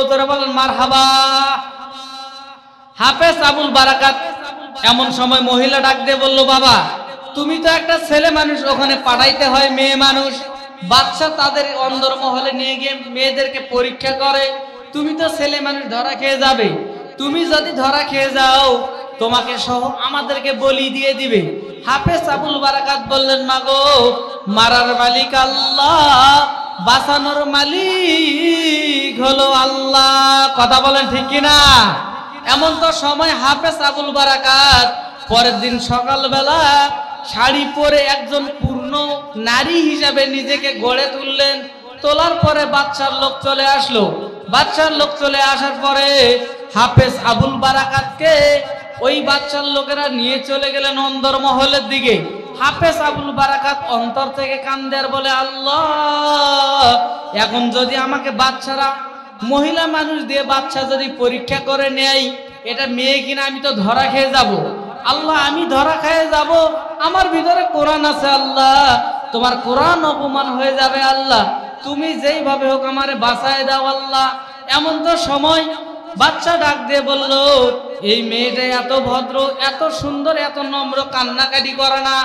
Speaker 1: তোরা বলেন মারহাবা। হাফেজ আবুল বারাকাত এমন সময় মহিলা ডাক দিয়ে বলল, বাবা তুমি তো একটা ছেলে মানুষ, ওখানে পাঠাইতে হয় মেয়ে মানুষ, বাচ্চা তাদের অন্দরমহলে নিয়ে গিয়ে মেয়েদেরকে পরীক্ষা করে, তুমি তো ছেলে মানুষ, ধরা খেয়ে যাবে, তুমি যদি ধরা খেয়ে যাও তোমাকে সহ আমাদেরকে বলি দিয়ে দিবে। হাফেজ আবুল বারাকাত বললেন, মা গো মারার মালিক আল্লাহ, বাঁচানোর মালিক হলো আল্লাহ। কথা বলেন ঠিক কিনা? এমন তো সময় হাফেজ আবুল বারাকাত পরের দিন সকালবেলা শাড়ি পরে একজন পূর্ণ নারী হিসাবে নিজেকে গড়ে তুললেন। তোলার পরে বাদশার লোক চলে আসলো। বাদশার লোক চলে আসার পরে হাফেজ আবুল বারাকাতকে ওই বাদশার লোকেরা নিয়ে চলে গেলেন অন্দরমহলের দিকে। হাফেজ আবুল বারাকাত অন্তর থেকে কান্দে আর বলে, আল্লাহ এখন যদি আমাকে বাদশারা মহিলা মানুষ দিয়ে বাচ্চা যদি পরীক্ষা করে নেয়, এটা মেয়ে কিনা, আমি তো ধরা খেয়ে যাব। আল্লাহ আমি ধরা খেয়ে যাব, আমার ভিতরে কোরআন আছে, আল্লাহ তোমার কোরআন অপমান হয়ে যাবে, আল্লাহ তুমি যেইভাবে হোক আমারে বাঁচায় দাও আল্লাহ। এমন তো সময় বাচ্চা ডাক দিয়ে বলল, এই মেয়েটা এত ভদ্র, এত সুন্দর, এত নম্র, কান্নাকাটি করে না,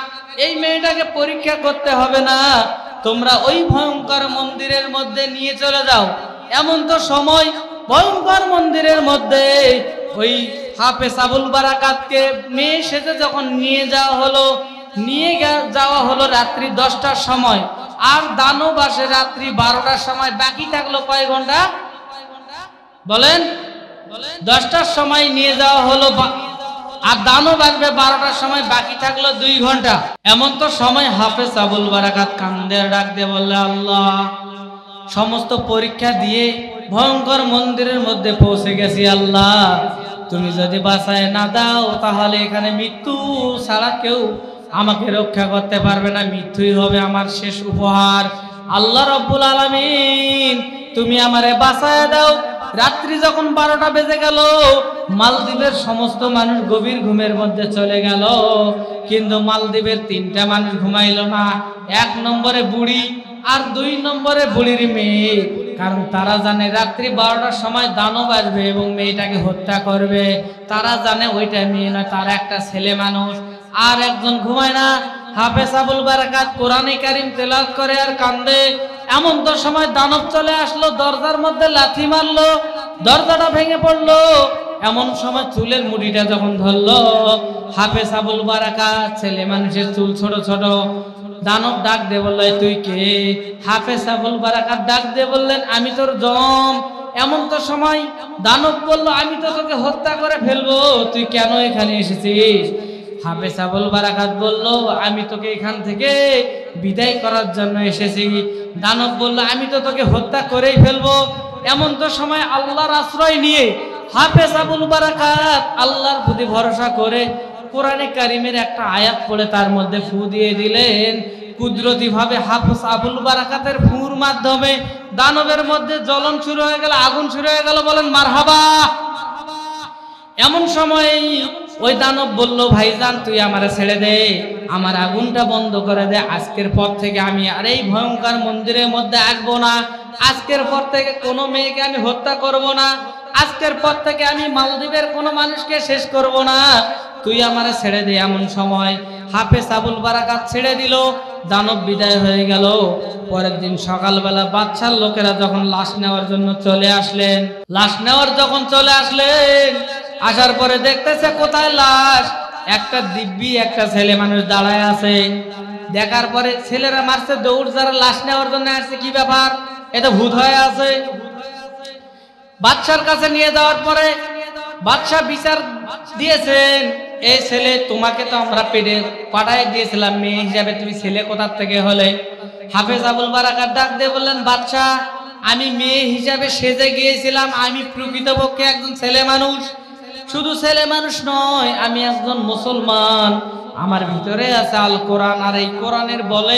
Speaker 1: এই মেয়েটাকে পরীক্ষা করতে হবে না, তোমরা ওই ভয়ঙ্কর মন্দিরের মধ্যে নিয়ে চলে যাও। এমন তো সময় ভয়ঙ্কর মন্দিরের মধ্যে ওই হাফেজ আবুল বারাকাতকে মেয়ে সেজে যখন নিয়ে যাওয়া হলো রাত্রি 10টার সময়, আর দানব আসে রাত্রি 12টার সময়। বাকি থাকলো কয় ঘন্টা বলেন? 10টার সময় নিয়ে যাওয়া হলো, আর দানব আসবে 12টার সময়, বাকি থাকলো 2 ঘন্টা। এমন তো সময় হাফেজ আবুল বারাকাত কান্দে ডাক দিয়ে বললে, আল্লাহ সমস্ত পরীক্ষা দিয়ে ভয়ঙ্কর মন্দিরের মধ্যে পৌঁছে গেছি, আল্লাহ তুমি যদি বাঁচায় না দাও তাহলে এখানে মৃত্যু ছাড়া কেউ আমাকে রক্ষা করতে পারবে না, মৃত্যুই হবে আমার শেষ উপহার। আল্লাহ রব্বুল আলামিন তুমি আমারে বাঁচায় দাও, রাত্রি যখন 12টা বেজে গেল, মালদ্বীপের সমস্ত মানুষ গভীর ঘুমের মধ্যে চলে গেল, কিন্তু মালদ্বীপের 3টা মানুষ ঘুমাইল না। 1 নম্বরে বুড়ি আর 2 নম্বরে বুড়ির মেয়ে। কারণ তারা জানে রাত্রি 12টার সময় দানব আসবে এবং মেয়েটাকে হত্যা করবে। তারা জানে ওইটা মেয়ে নয়, তারা একটা ছেলে মানুষ। আর একজন ঘুমায় না, হাফেজ আবুল বারাকাত কোরআনে কারীম তেলাওয়াত করে আর কান্দে। এমন তো সময় দানব চলে আসলো, দরজার মধ্যে লাথি মারলো, দরজাটা ভেঙে পড়লো। এমন সময় চুলের মুড়িটা যখন ধরলো, হাফেজ আবুল বারাকাত, ছেলে মানুষের চুল ছোট ছোট, দানব ডাক দিয়ে বলল, তুই কে? হাফেজ আবুল বারাকাত ডাক দিয়ে বললেন, আমি তোর জম। এমন তো সময় দানব বলল, আমি তো তোকে হত্যা করে ফেলবো, তুই কেন এখানে এসেছিস? হাফেজ আবুল বারাকাত বলল, আমি তোকে এখান থেকে বিদায় করার জন্য এসেছি। দানব বলল, আমি তো তোকে হত্যা করেই ফেলবো। এমন তো সময় আল্লাহর আশ্রয় নিয়ে হাফেজ আবুল বারাকাত আল্লাহর প্রতি ভরসা করে কোরআনে কারীমের একটা আয়াত পড়ে তার মধ্যে ফু দিয়ে দিলেন। কুদরতি ভাবে হাফেজ আবুল বারাকাতের ফুর মাধ্যমে দানবের মধ্যে জ্বলন শুরু হয়ে গেল, আগুন শুরু হয়ে গেল। বলেন মারহাবা। এমন সময় ওই দানব বলল, ভাইজান তুই আমারে ছেড়ে দে, আমার আগুনটা বন্ধ করে দে। আজকের পর থেকে আমি আর এই ভয়ঙ্কর মন্দিরের মধ্যে আসবো না। আজকের পর থেকে কোনো মেয়েকে আমি হত্যা করব না। আজকের পর থেকে আমি মালদ্বীপের কোনো মানুষকে শেষ করব না, তুই আমারে ছেড়ে দে। এমন সময় হাফেজ আবুল বারাকাত ছেড়ে দিল, দানব বিদায় হয়ে গেল। পরের দিন সকালবেলা বাদশার লোকেরা যখন লাশ নেওয়ার জন্য চলে আসলেন, লাশ নেওয়ার যখন চলে আসলেন, আসার পরে দেখতেছে কোথায় লাশ? একটা দিব্যি একটা ছেলে মানুষ দাঁড়ায় আছে। দেখার পরে ছেলেরা মারছে দৌড়, যারা লাশ নেওয়ার জন্য আসছে, কি ব্যাপার, এটা ভূত হয়ে আছে। বাদশার কাছে নিয়ে যাওয়ার পরে বাদশা বিচার দিয়েছেন, এই ছেলে তোমাকে তো আমরা পেটে পাঠায় দিয়েছিলাম মেয়ে হিসাবে, তুমি ছেলে কোথার থেকে হলে? হাফেজ আবুল বারাকাত ডাক দিয়ে বললেন, বাদশা আমি মেয়ে হিসাবে সেজে গিয়েছিলাম, আমি প্রকৃতপক্ষে একজন ছেলে মানুষ। শুধু ছেলে মানুষ নয়, আমি একজন মুসলমান। আমার ভিতরে আছে আল কোরআন, আর এই কোরআনের বলে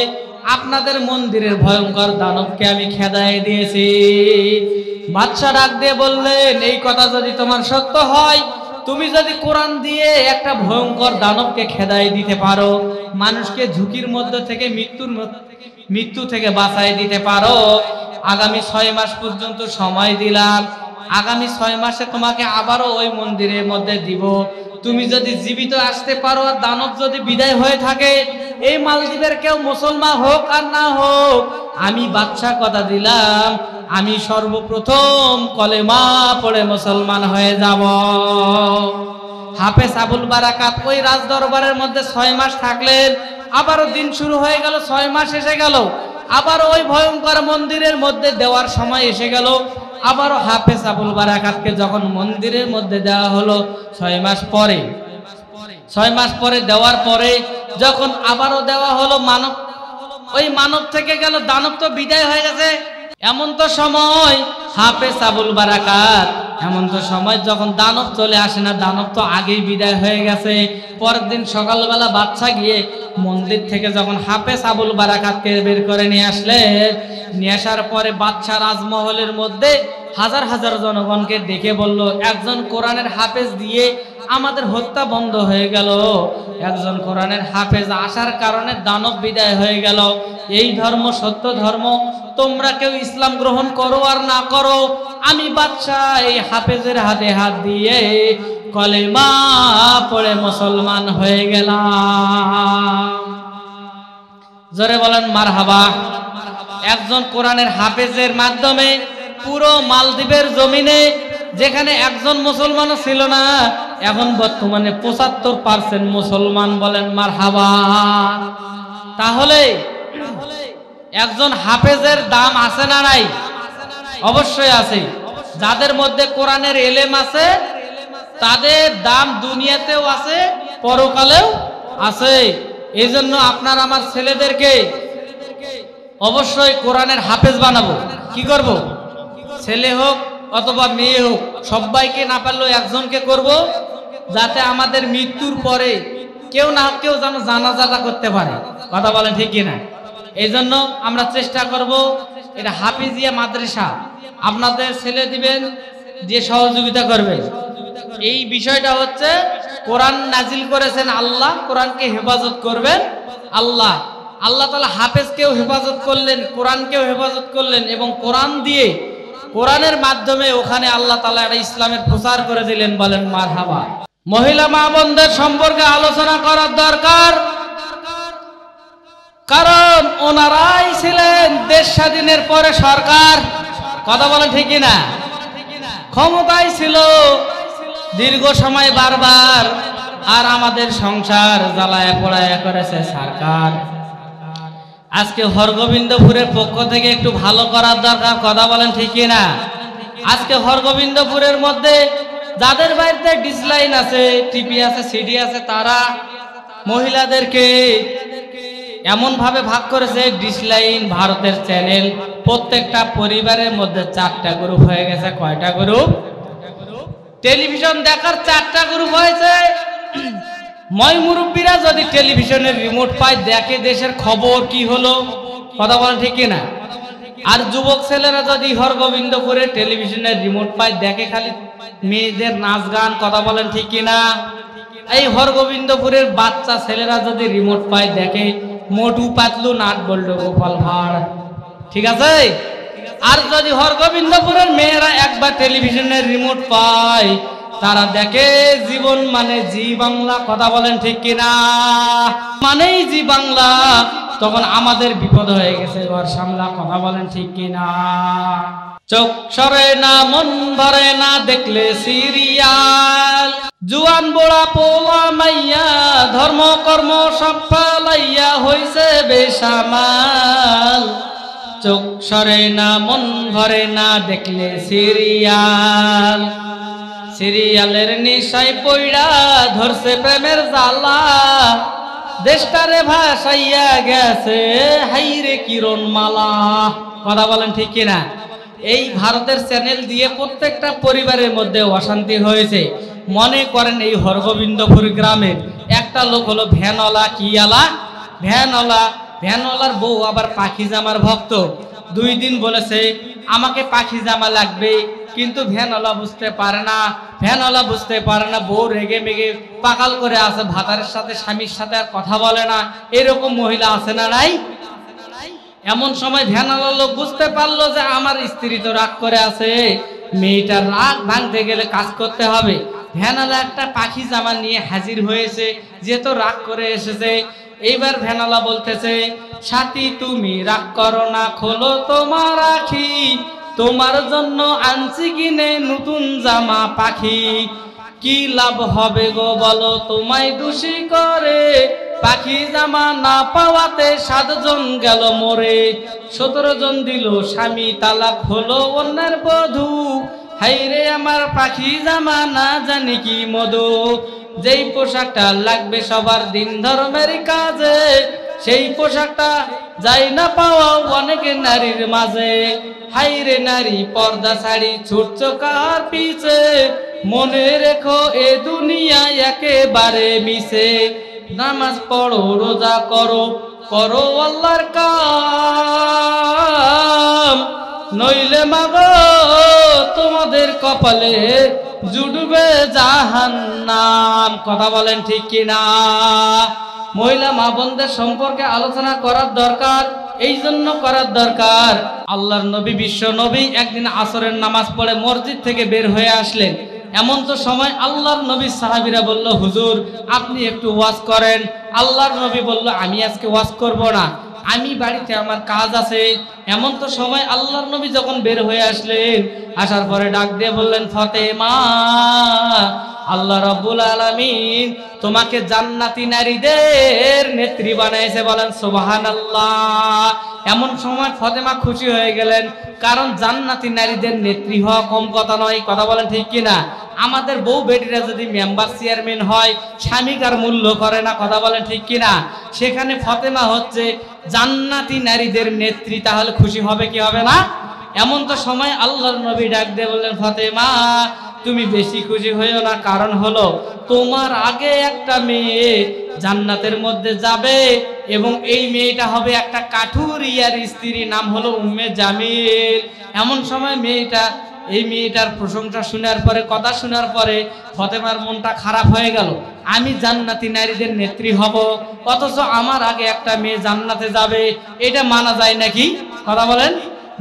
Speaker 1: আপনাদের মন্দিরের ভয়ঙ্কর দানবকে আমি খেদায় দিয়েছি। বাদশা ডাক দিয়ে বললেন, এই কথা যদি তোমার সত্য হয়, তুমি যদি কোরআন দিয়ে একটা ভয়ঙ্কর দানবকে খেদায় দিতে পারো, মানুষকে ঝুঁকির মধ্যে থেকে মৃত্যু থেকে বাঁচাই দিতে পারো, আগামী 6 মাস পর্যন্ত সময় দিলাম। আগামী 6 মাসে তোমাকে আবারও ওই মন্দিরের মধ্যে দিব। তুমি যদি জীবিত আসতে পারো আর দানব যদি বিদায় হয়ে থাকে, এই মালদ্বীপের কেউ মুসলমান হোক আর না হোক, আমি বাদশা কথা দিলাম, আমি সর্বপ্রথম কলেমা পড়ে মুসলমান হয়ে যাব। হাফেজ আবুল বারাকাত ওই রাজ দরবারের মধ্যে 6 মাস থাকলেন। আবারও দিন শুরু হয়ে গেল, 6 মাস এসে গেল। আবার ওই ভয়ঙ্কর মন্দিরের মধ্যে দেওয়ার সময় এসে গেল। আবারও হাফেজ আবুল বারাকাতকে যখন মন্দিরের মধ্যে দেওয়া হলো 6 মাস পরে, 6 মাস পরে দেওয়ার পরে যখন আবারও দেওয়া হলো, মানব ওই মানব থেকে গেল, দানব তো বিদায় হয়ে গেছে। এমন তো সময় হাফেজ আবুল বারাকাত, এমন তো সময় যখন দানব চলে আসে না, দানব তো আগেই বিদায় হয়ে গেছে। পরের দিন সকালবেলা বাদশা গিয়ে মন্দির থেকে যখন হাফেজ আবুল বারাকাতকে বের করে নিয়ে আসলেন, নিয়ে আসার পরে বাদশা রাজমহলের মধ্যে হাজার হাজার জনগণকে ডেকে বলল, একজন কোরআনের হাফেজ দিয়ে আমাদের হত্যা বন্ধ হয়ে গেল, একজন কোরআনের হাফেজ আসার কারণে দানব বিদায় হয়ে গেল। এই ধর্ম সত্য ধর্ম, তোমরা কেউ ইসলাম গ্রহণ করো আর না করো, আমি বাদশা এই হাফেজের হাতে হাত দিয়ে কলেমা পড়ে মুসলমান হয়ে গেলাম। জোরে বলেন মারহাবা। একজন কোরআনের হাফেজের মাধ্যমে পুরো মালদ্বীপের জমিনে যেখানে একজন মুসলমানও ছিল না, এখন বর্তমানে 75% মুসলমান। বলেন মারহাবা। তাহলে একজন হাফেজের দাম আছে না নাই? অবশ্যই আছে। যাদের মধ্যে কোরআনের এলেম আছে তাদের দাম দুনিয়াতেও আছে, পরকালেও আছে। এই জন্য আপনার আমার ছেলেদেরকে অবশ্যই কোরআনের হাফেজ বানাবো। কি করব? ছেলে হোক অথবা মেয়ে হোক, সবাইকে না পারলেও একজনকে করব, যাতে আমাদের মৃত্যুর পরে কেউ না কেউ যেন জানাজাটা করতে পারে। কথা বলেন ঠিক কিনা? এই জন্য আমরা চেষ্টা করব, এটা হাফিজিয়া মাদ্রাসা, আপনাদের ছেলে দিবেন দিয়ে সহযোগিতা করবেন। এই বিষয়টা হচ্ছে কোরআন নাজিল করেছেন আল্লাহ, কোরআনকে হেফাজত করবেন আল্লাহ। আল্লাহ তাআলা হাফেজকেও হেফাজত করলেন, কোরআনকেও হেফাজত করলেন এবং কোরআন দিয়ে কোরআনের মাধ্যমে ওখানে আল্লাহ তাআলা একটা ইসলামের প্রচার করে দিলেন। বলেন মারহাবা। মহিলা মা বোনদের সম্পর্কে আলোচনা করার দরকার, কারণ ওনারাই ছিলেন দেশ স্বাধীনের পরে সরকার। কথা বলেন ঠিক না? ক্ষমতায় ছিল দীর্ঘ সময় বারবার, আর আমাদের সংসার জ্বালায় পোড়ায় করেছে সরকার। আজকে হরগোবিন্দপুরের পক্ষ থেকে একটু ভালো করার দরকার। কথা বলেন ঠিক না? আজকে হরগোবিন্দপুরের মধ্যে যাদের বাড়িতে ডিসলাইন আছে, টিভি আছে, সিডি আছে, তারা মহিলাদেরকে এমন ভাবে ভাগ করেছে, ডিসলাইন ভারতের চ্যানেল প্রত্যেকটা পরিবারের মধ্যে 4টা গ্রুপ হয়ে গেছে। কয়টা গ্রুপ? টেলিভিশন দেখার 4টা গ্রুপ হয়েছে। ময় মুরব্বীরা যদি টেলিভিশনের রিমোট পায়, দেখে দেশের খবর কি হলো। কথা বলেন ঠিক না? আর যুবক ছেলেরা যদি হরগোবিন্দপুরে টেলিভিশনের রিমোট পায়, দেখে খালি মেয়েদের নাচ গান। কথা বলেন ঠিক না? এই হরগোবিন্দপুরের বাচ্চা ছেলেরা যদি রিমোট পায়, দেখে মোটু পাতলু নাট বল্টু গোপাল ভাঁড়। ঠিক আছে? আর যদি হরগোবিন্দপুরের মেয়েরা একবার টেলিভিশনের রিমোট পায়, তারা দেখে জীবন মানে জি বাংলা। কথা বলেন ঠিক কিনা? মানেই জি বাংলা। তখন আমাদের বিপদ হয়ে গেছে, ঘর সামলা। কথা বলেন ঠিক কিনা? চোখ সরে না, মন ভরে না দেখলে সিরিয়াল। জুয়ান বোড়া পোলা মাইয়া ধর্ম কর্ম সব ফালাইয়া হইছে বেসামাল। চোখ সরে না, মন ভরে না দেখলে সিরিয়াল। সিরিয়ালের নিশায় পইড়া ধরছে প্রেমের জ্বালা। দেশটারে ভাসাইয়া গেছে হাইরে কিরণ মালা। কথা বলেন ঠিক কিনা? এই ভারতের চ্যানেল দিয়ে প্রত্যেকটা পরিবারের মধ্যে অশান্তি হয়েছে। মনে করেন এই হরগোবিন্দপুর গ্রামের একটা লোক হলো ভ্যানওয়ালা। কি আলা? ভ্যানওয়ালা। ভ্যানওয়ালার বউ আবার পাখি জামার ভক্ত। 2 দিন বলেছে আমাকে পাখি জামা লাগবে, কিন্তু ভ্যানওয়ালা বুঝতে পারে না। ভ্যানওয়ালা বুঝতে পারে না, বউ রেগে মেগে পাকাল করে আছে, ভাতারের সাথে স্বামীর সাথে আর কথা বলে না। এরকম মহিলা আছে না নাই? এমন সময় ভ্যানওয়ালা লোক বুঝতে পারলো যে আমার স্ত্রী তো রাগ করে আছে, মেয়েটার রাগ ভাঙতে গেলে কাজ করতে হবে। ভ্যানওয়ালা একটা পাখি জামা নিয়ে হাজির হয়েছে, যেহেতু রাগ করে এসেছে। এইবার ভ্যানওয়ালা বলতেছে, সাথী তুমি রাগ করো না, খোলো তোমার রাখি, তোমার জন্য আনছি কিনে নতুন জামা পাখি। কি লাভ হবে গো বলো তোমায় দোষী করে, পাখি জামা না পাওয়াতে 7 জন গেল মরে। 17 জন দিল স্বামী, তালাক হলো অন্যের বধূ। হাইরে আমার পাখি জামা না জানি কি মধু। যেই পোশাকটা লাগবে সবার দিন ধর্মের কাজে, সেই পোশাকটা যাই না পাওয়া অনেক নারীর মাঝে। হাইরে নারী পর্দা ছাড়ি ছুটছো কার পিছে, মনে রেখো এ দুনিয়া একেবারে মিছে। নামাজ পড়ো, রোজা করো, করো আল্লাহর কাম, নইলে মাগো তোমাদের কপালে জুড়বে জাহান্নাম। কথা বলেন ঠিক কিনা? মহিলা মা বোনদের সম্পর্কে আলোচনা করার দরকার। এই জন্য করার দরকার, আল্লাহর নবী বিশ্ব নবী একদিন আসরের নামাজ পড়ে মসজিদ থেকে বের হয়ে আসলেন। এমন তো সময় আল্লাহর নবী সাহাবীরা বলল, হুজুর আপনি একটু ওয়াজ করেন। আল্লাহর নবী বলল, আমি আজকে ওয়াজ করব না, আমি বাড়িতে আমার কাজ আছে। এমন তো সময় আল্লাহর নবী যখন বের হয়ে আসলেন, আসার পরে ডাক দিয়ে বললেন, ফাতেমা, আল্লাহ রাব্বুল আলামিন তোমাকে জান্নাতি নারীদের নেত্রী বানাইছে। বলেন সুবহানাল্লাহ। এমন সময় ফাতেমা খুশি হয়ে গেলেন, কারণ জান্নাতি নারীদের নেত্রী হওয়া কম কথা নয়। কথা বলেন ঠিক কিনা? আমাদের বউ বেটিরা যদি মেম্বার চেয়ারম্যান হয়, স্বামীকার মূল্য করে না। কথা বলেন ঠিক কিনা? সেখানে ফাতেমা হচ্ছে জান্নাতি নারীদের নেত্রী, তাহলে খুশি হবে কি হবে না? এমন তো সময় আল্লাহর নবী ডাক দিয়ে বললেন, ফাতেমা তুমি বেশি খুশি হইও না, কারণ হলো তোমার আগে একটা মেয়ে জান্নাতের মধ্যে যাবে এবং এই মেয়েটা হবে একটা কাঠুরিয়ার স্ত্রী, নাম হলো উম্মে জামিল। এমন সময় মেয়েটা এই মেয়েটার প্রশংসা শোনার পরে, কথা শোনার পরে ফাতেমার মনটা খারাপ হয়ে গেল। আমি জান্নাতি নারীদের নেত্রী হব, অথচ আমার আগে একটা মেয়ে জান্নাতে যাবে, এটা মানা যায় নাকি? কথা বলেন।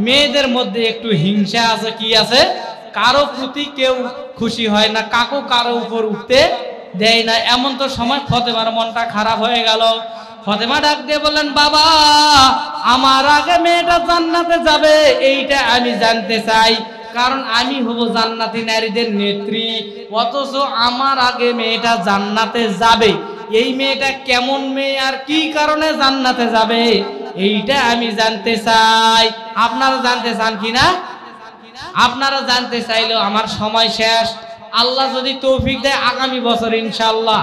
Speaker 1: মেয়েদের মধ্যে একটু হিংসা আছে, কি আছে? কারো প্রতি কেউ খুশি হয় না, কাকু কারো উপর উঠতে দেয় না। এমন তো সময় ফাতেমার মনটা খারাপ হয়ে গেল। ফাতেমা ডাক দিয়ে বললেন, বাবা, আমার আগে মেয়েটা জান্নাতে যাবে এইটা আমি জানতে চাই, কারণ আমি হব জান্নাতি নারীদের নেত্রী, অথচ আমার আগে মেয়েটা জান্নাতে যাবে। এই মেয়েটা কেমন মেয়ে আর কি কারণে জান্নাতে যাবে এইটা আমি জানতে চাই। আপনারা জানতে চান কিনা? আপনারা জানতে চাইলেও আমার সময় শেষ। আল্লাহ যদি তৌফিক দেয় আগামী বছর ইনশাআল্লাহ